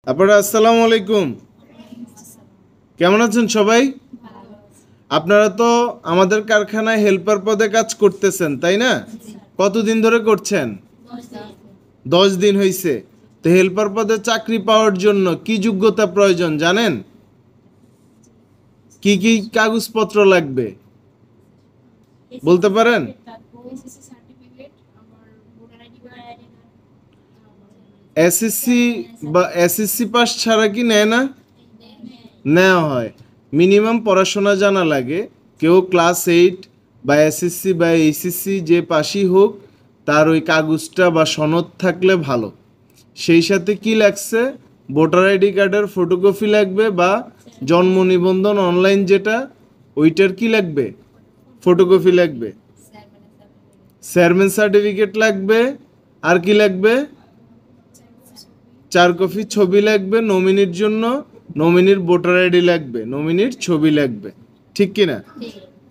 আপনারা আসসালামু আলাইকুম। কেমন আছেন সবাই? আপনারা তো আমাদের কারখানায় হেল্পার পদে কাজ করতেছেন, তাই না? কতদিন ধরে করছেন? 10 দিন হয়েছে। তো হেল্পার পদে চাকরি পাওয়ার জন্য কি যোগ্যতা প্রয়োজন জানেন? কি কি কাগজপত্র লাগবে বলতে পারেন? এসএসসি বা এসএসসি পাস ছাড়া কি নেয় না? নেওয়া হয়। মিনিমাম পড়াশোনা জানা লাগে। কেউ ক্লাস 8 বা এসএসসি বা এইচএসসি যে পাশই হোক, তার ওই কাগজটা বা সনদ থাকলে ভালো। সেই সাথে কি লাগছে? ভোটার আইডি কার্ডের ফটোকপি লাগবে, বা জন্ম নিবন্ধন অনলাইন যেটা, ওইটার কি লাগবে? ফটোকপি লাগবে। চেয়ারম্যান সার্টিফিকেট লাগবে। আর কি লাগবে? 4 কপি ছবি লাগবে নমিনির জন্য। নমিনির ভোটার আইডি লাগবে, নমিনির ছবি লাগবে। ঠিক কিনা?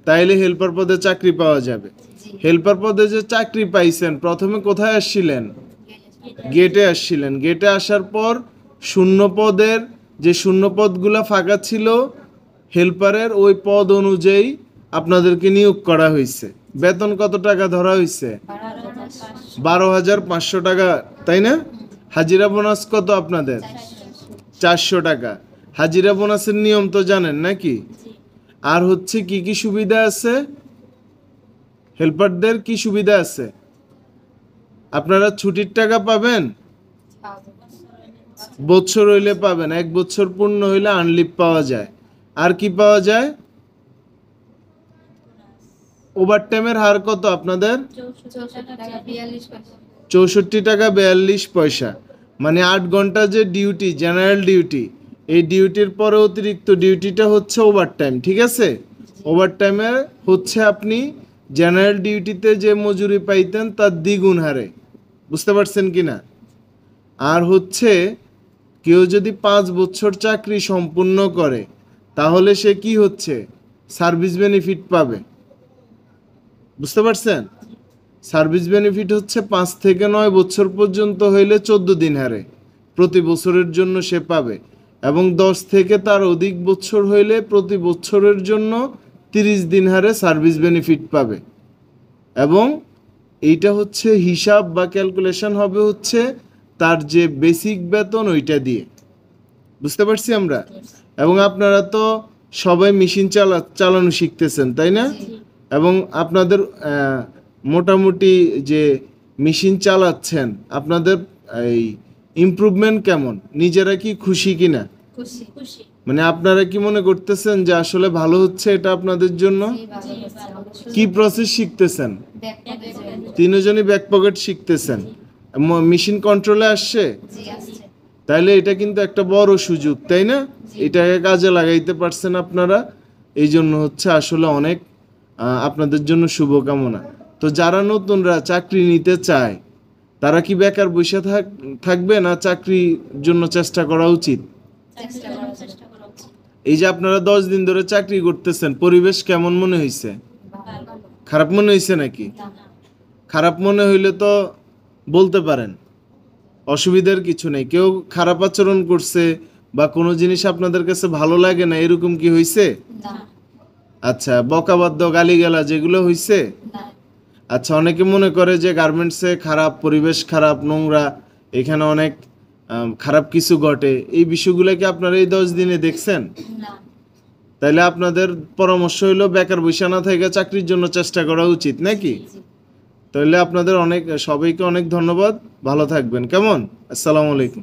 তাইলে হেল্পার পদে চাকরি পাওয়া যাবে। হেল্পার পদে যে চাকরি পাইছেন, প্রথমে কোথায় আসছিলেন? গেটে আসছিলেন। গেটে আসার পর শূন্য পদের যে শূন্য পদগুলো ফাঁকা ছিল, হেল্পারের ওই পদ অনুযায়ী আপনাদেরকে নিয়োগ করা হয়েছে। বেতন কত টাকা ধরা হয়েছে? 12,500 টাকা, তাই না? হাজিরা বোনাস কত আপনাদের? 400 টাকা। হাজিরা বোনাসের নিয়ম তো জানেন নাকি? আর হচ্ছে কি কি সুবিধা আছে? হেল্পারদের কি সুবিধা আছে? আপনারা ছুটির টাকা পাবেন, বছর হইলে পাবেন। 1 বছর পূর্ণ হইলে আনলিভ পাওয়া যায়। আর কি পাওয়া যায়? ওভারটাইমের হার কত আপনাদের? 64 টাকা 42 পয়সা। মানে 8 ঘন্টা যে ডিউটি, জেনারেল ডিউটি, এই ডিউটির পরে অতিরিক্ত ডিউটিটা হচ্ছে ওভারটাইম। ঠিক আছে? ওভারটাইমে হচ্ছে আপনি জেনারেল ডিউটিতে যে মজুরি পাইতেন তার দ্বিগুণ হারে। বুঝতে পারছেন কি না? আর হচ্ছে কেউ যদি 5 বছর চাকরি সম্পূর্ণ করে, তাহলে সে কি হচ্ছে? সার্ভিস বেনিফিট পাবে। বুঝতে পারছেন? সার্ভিস বেনিফিট হচ্ছে 5 থেকে 9 বছর পর্যন্ত হইলে 14 দিন হারে প্রতি বছরের জন্য সে পাবে, এবং 10 থেকে তার অধিক বছর হইলে প্রতি বছরের জন্য 30 দিন হারে সার্ভিস বেনিফিট পাবে। এবং এইটা হচ্ছে হিসাব বা ক্যালকুলেশন হবে হচ্ছে তার যে বেসিক বেতন ওইটা দিয়ে। বুঝতে পারছি আমরা? এবং আপনারা তো সবাই মেশিন চালানো শিখতেছেন, তাই না? এবং আপনাদের মোটামুটি যে মেশিন চালাচ্ছেন, আপনাদের এই ইমপ্রুভমেন্ট কেমন? নিজেরা কি খুশি কিনা? মানে আপনারা কি মনে করতেছেন যে আসলে ভালো হচ্ছে এটা আপনাদের জন্য? কি প্রসেস শিখতেছেন? তিনজনই ব্যাক পকেট শিখতেছেন। মেশিন কন্ট্রোলে আসছে। তাইলে এটা কিন্তু একটা বড় সুযোগ, তাই না? এটাকে কাজে লাগাইতে পারছেন আপনারা। এই জন্য হচ্ছে আসলে অনেক আপনাদের জন্য শুভকামনা। তো যারা নতুনরা চাকরি নিতে চায়, তারা কি বেকার বসে থাকবে, না চাকরির জন্য চেষ্টা করা উচিত? এই যে আপনারা 10 দিন ধরে চাকরি করতেছেন, পরিবেশ কেমন মনে হয়েছে? খারাপ মনে হয়েছে নাকি? খারাপ মনে হইলে তো বলতে পারেন, অসুবিধার কিছু নেই। কেউ খারাপ আচরণ করছে বা কোনো জিনিস আপনাদের কাছে ভালো লাগে না, এরকম কি হয়েছে? আচ্ছা, বকাবাদ্য গালিগালা যেগুলো হয়েছে? আচ্ছা, অনেকে মনে করে যে গার্মেন্টসে খারাপ পরিবেশ, খারাপ নোংরা, এখানে অনেক খারাপ কিছু ঘটে। এই বিষয়গুলো কি আপনারা এই 10 দিনে দেখছেন? তাইলে আপনাদের পরামর্শ হইলো বেকার বসে না থেকে চাকরির জন্য চেষ্টা করা উচিত নাকি? তাহলে আপনাদের সবাইকে অনেক ধন্যবাদ। ভালো থাকবেন। কেমন? আসসালামু আলাইকুম।